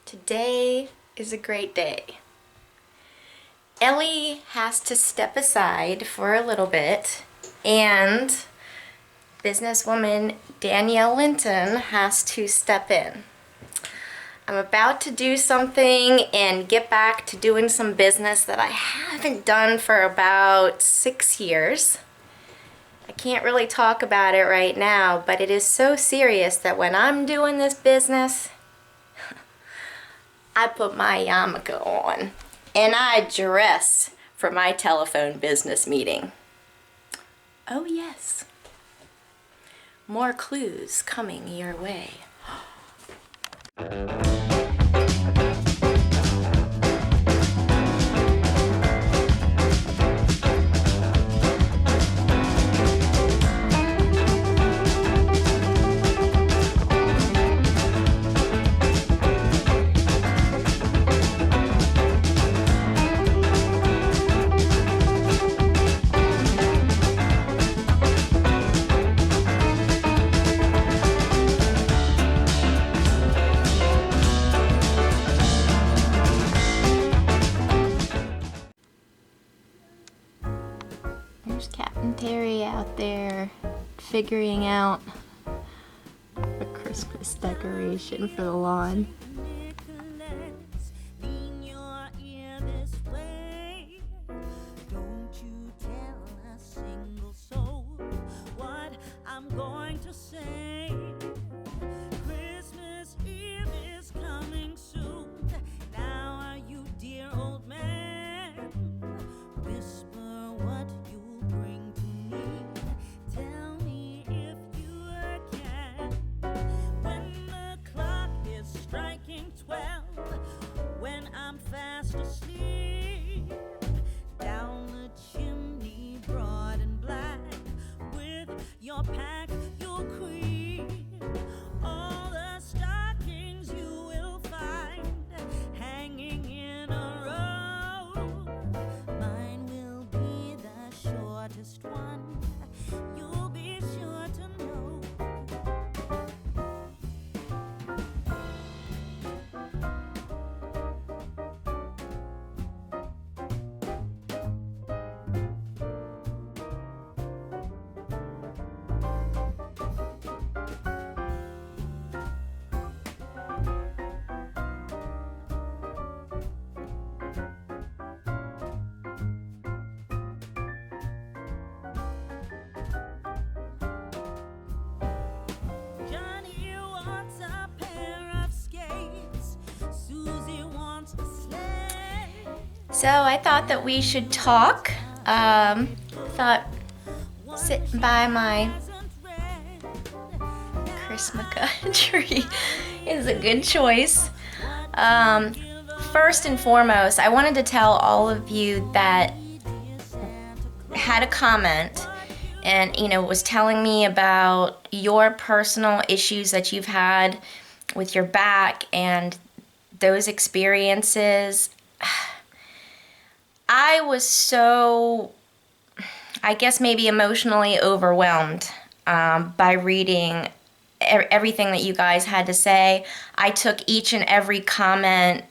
Today is a great day. Ellie has to step aside for a little bit, and businesswoman Danielle Linton has to step in. I'm about to do something and get back to doing some business that I haven't done for about 6 years. I can't really talk about it right now, but it is so serious that when I'm doing this business, I put my yarmulke on and I dress for my telephone business meeting. Oh yes, more clues coming your way. There's Captain Terry out there figuring out a Christmas decoration for the lawn. So I thought that we should talk. Thought sitting by my Christmas tree is a good choice. First and foremost, I wanted to tell all of you that had a comment and was telling me about your personal issues that you've had with your back and those experiences. I was so, I guess maybe emotionally overwhelmed by reading everything that you guys had to say. I took each and every comment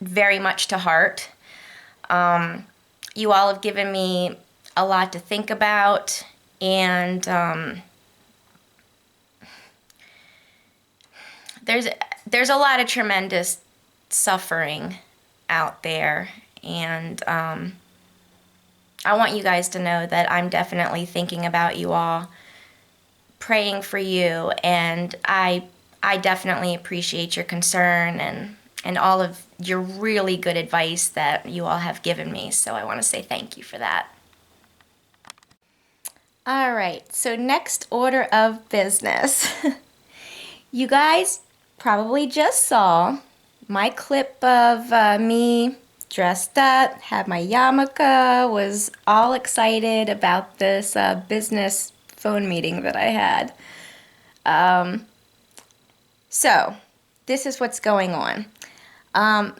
very much to heart. You all have given me a lot to think about, and there's a lot of tremendous suffering out there. And I want you guys to know that I'm definitely thinking about you all, praying for you, and I definitely appreciate your concern and all of your really good advice that you all have given me. So I want to say thank you for that. All right, so next order of business. You guys probably just saw my clip of me dressed up, had my yarmulke, was all excited about this business phone meeting that I had. So this is what's going on.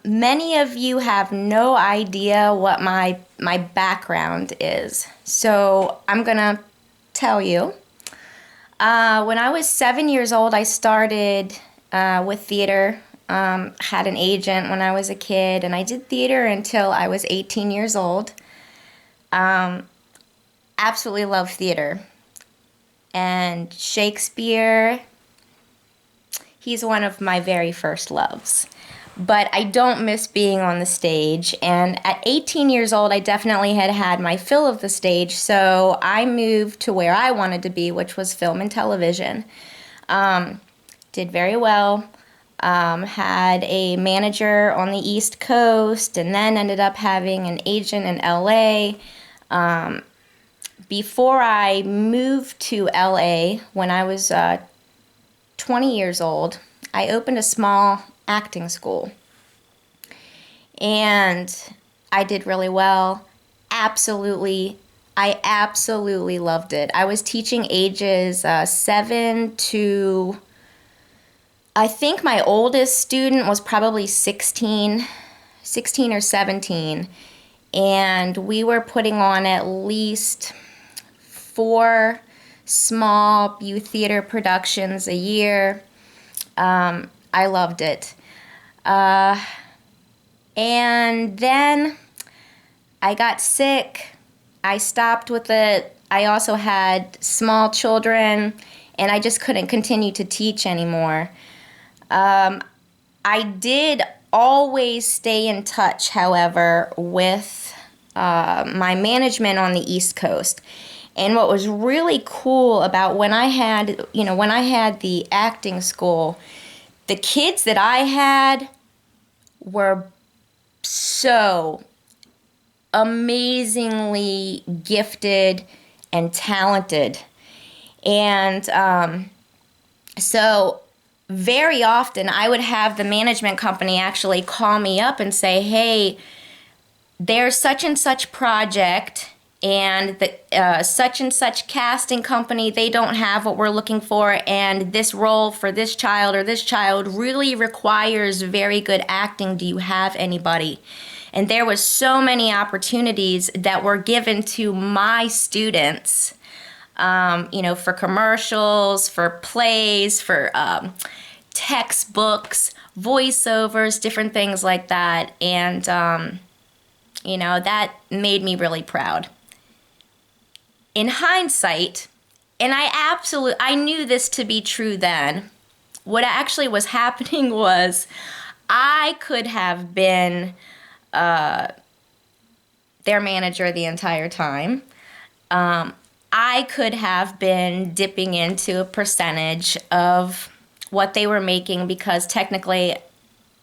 Many of you have no idea what my background is, so I'm gonna tell you. When I was 7 years old, I started with theater. Had an agent when I was a kid, and I did theater until I was 18 years old. Absolutely love theater. And Shakespeare, he's one of my very first loves. But I don't miss being on the stage. And at 18 years old, I definitely had had my fill of the stage, so I moved to where I wanted to be, which was film and television. Did very well. Had a manager on the East Coast, and then ended up having an agent in LA. Before I moved to LA, when I was 20 years old, I opened a small acting school. And I did really well. I absolutely loved it. I was teaching ages 7 to, I think my oldest student was probably 16 or 17. And we were putting on at least 4 small youth theater productions a year. I loved it. And then I got sick. I stopped with it. I also had small children, and I just couldn't continue to teach anymore. I did always stay in touch, however, with my management on the East Coast. And what was really cool about when I had the acting school, the kids that I had were so amazingly gifted and talented. And so very often I would have the management company actually call me up and say, hey, there's such and such project, and the such and such casting company, they don't have what we're looking for, and this role for this child or this child really requires very good acting. Do you have anybody? And there was so many opportunities that were given to my students, for commercials, for plays, for textbooks, voiceovers, different things like that. And, that made me really proud. In hindsight, and I knew this to be true then, what actually was happening was I could have been their manager the entire time. I could have been dipping into a percentage of what they were making, because technically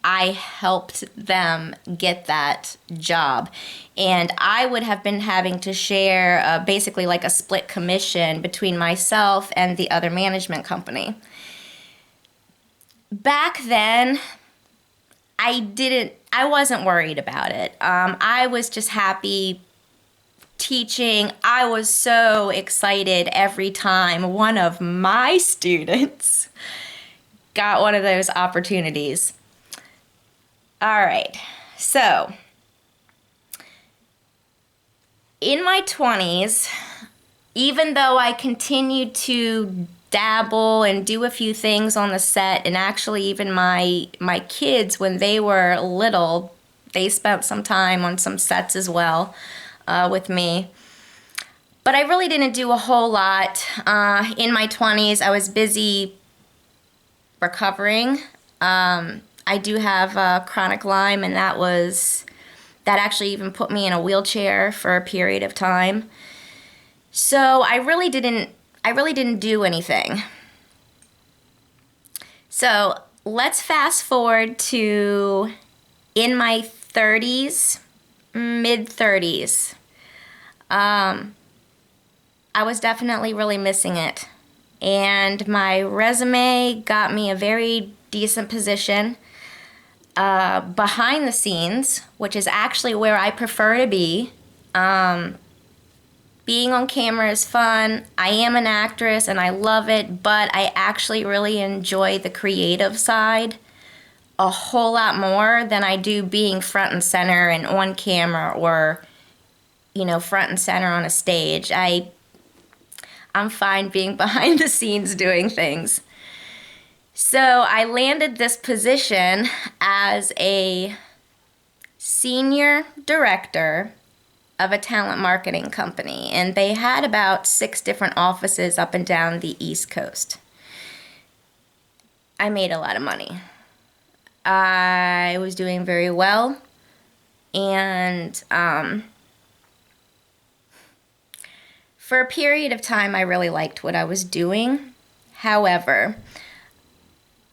I helped them get that job. And I would have been having to share basically like a split commission between myself and the other management company. Back then, I wasn't worried about it. I was just happy teaching. I was so excited every time one of my students got one of those opportunities. All right, so in my 20s, even though I continued to dabble and do a few things on the set, and actually even my kids, when they were little, they spent some time on some sets as well with me. But I really didn't do a whole lot. In my 20s, I was busy recovering. I do have chronic Lyme, and that actually even put me in a wheelchair for a period of time. So I really didn't do anything. So let's fast forward to in my 30s, mid-30s. I was definitely really missing it. And my resume got me a very decent position behind the scenes, which is actually where I prefer to be. Being on camera is fun. I am an actress and I love it, but I actually really enjoy the creative side a whole lot more than I do being front and center and on camera, or, front and center on a stage. I'm fine being behind the scenes doing things. So I landed this position as a senior director of a talent marketing company, and they had about 6 different offices up and down the East Coast. I made a lot of money. I was doing very well, and for a period of time, I really liked what I was doing. However,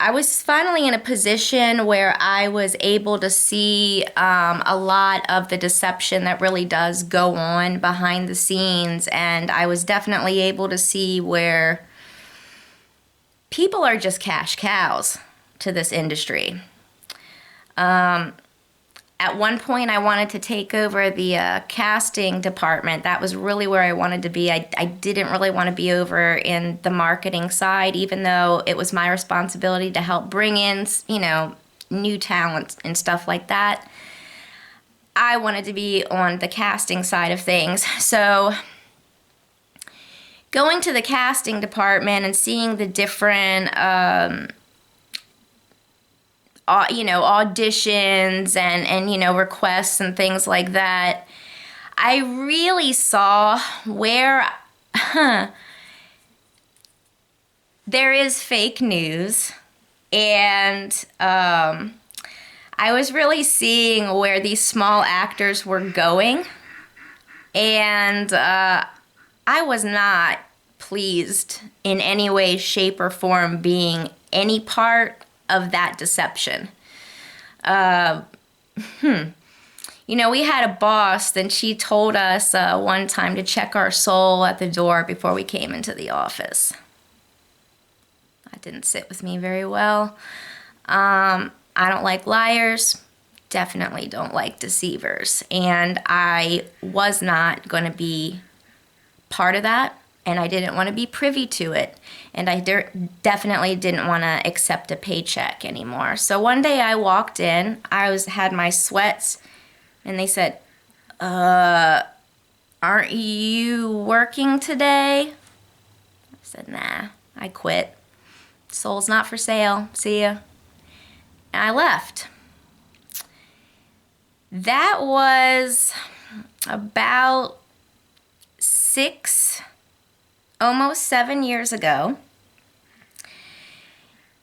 I was finally in a position where I was able to see a lot of the deception that really does go on behind the scenes, and I was definitely able to see where people are just cash cows to this industry. At one point, I wanted to take over the casting department. That was really where I wanted to be. I didn't really want to be over in the marketing side, even though it was my responsibility to help bring in, new talent and stuff like that. I wanted to be on the casting side of things. So going to the casting department and seeing the different auditions and requests and things like that, I really saw where there is fake news, and I was really seeing where these small actors were going, and I was not pleased in any way, shape, or form being any part of that deception. We had a boss, and she told us one time to check our soul at the door before we came into the office. That didn't sit with me very well. I don't like liars. Definitely don't like deceivers. And I was not going to be part of that, and I didn't want to be privy to it. And I definitely didn't want to accept a paycheck anymore. So one day I walked in, had my sweats, and they said, aren't you working today? I said, nah, I quit. Soul's not for sale. See ya. And I left. That was about almost 7 years ago.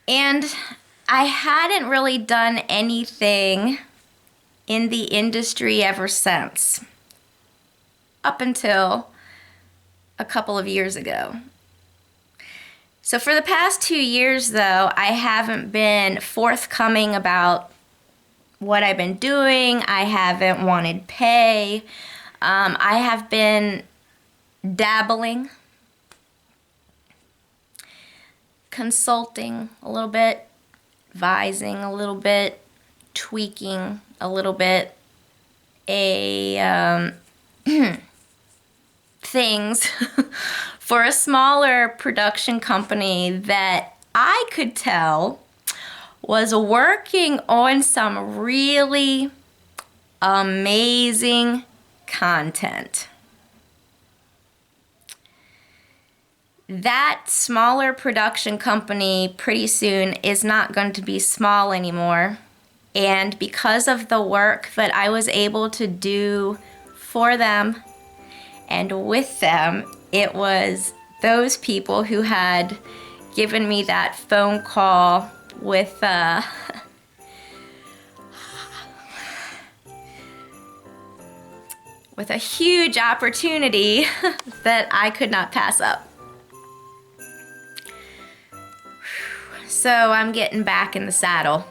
And I hadn't really done anything in the industry ever since, up until a couple of years ago. So for the past 2 years, though, I haven't been forthcoming about what I've been doing. I haven't wanted pay. I have been dabbling, consulting a little bit, advising a little bit, tweaking a little bit, things for a smaller production company that I could tell was working on some really amazing content. That smaller production company pretty soon is not going to be small anymore. And because of the work that I was able to do for them and with them, it was those people who had given me that phone call with with a huge opportunity that I could not pass up. So I'm getting back in the saddle.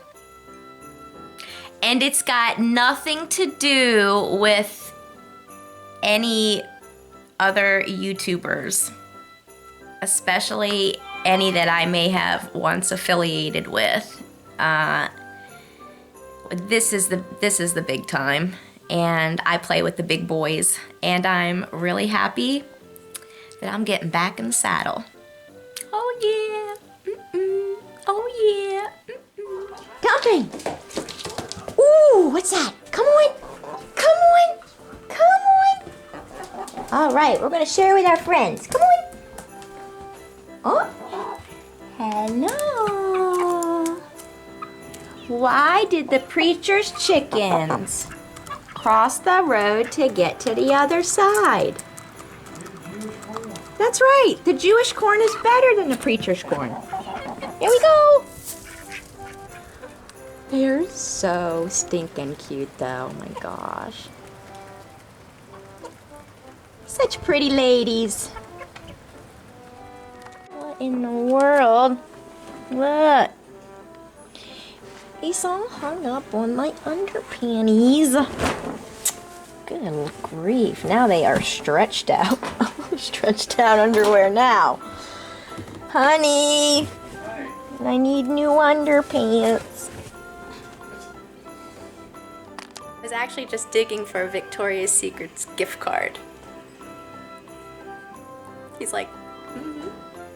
And it's got nothing to do with any other YouTubers, especially any that I may have once affiliated with. This is the big time, and I play with the big boys, and I'm really happy that I'm getting back in the saddle. Oh yeah, oh yeah. Dumpling! Ooh, what's that? Come on! Come on! Come on! All right, we're gonna share with our friends. Come on! Oh! Hello! Why did the preacher's chickens cross the road to get to the other side? That's right. The Jewish corn is better than the preacher's corn. Here we go. They're so stinking cute though. Oh my gosh. Such pretty ladies. What in the world? What? He's all hung up on my underpanties. Good grief. Now they are stretched out. Stretched out underwear now. Honey, I need new underpants. I was actually just digging for a Victoria's Secret's gift card. He's like,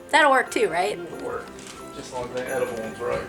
that'll work too, right? It'll work. Just like the edible ones, right?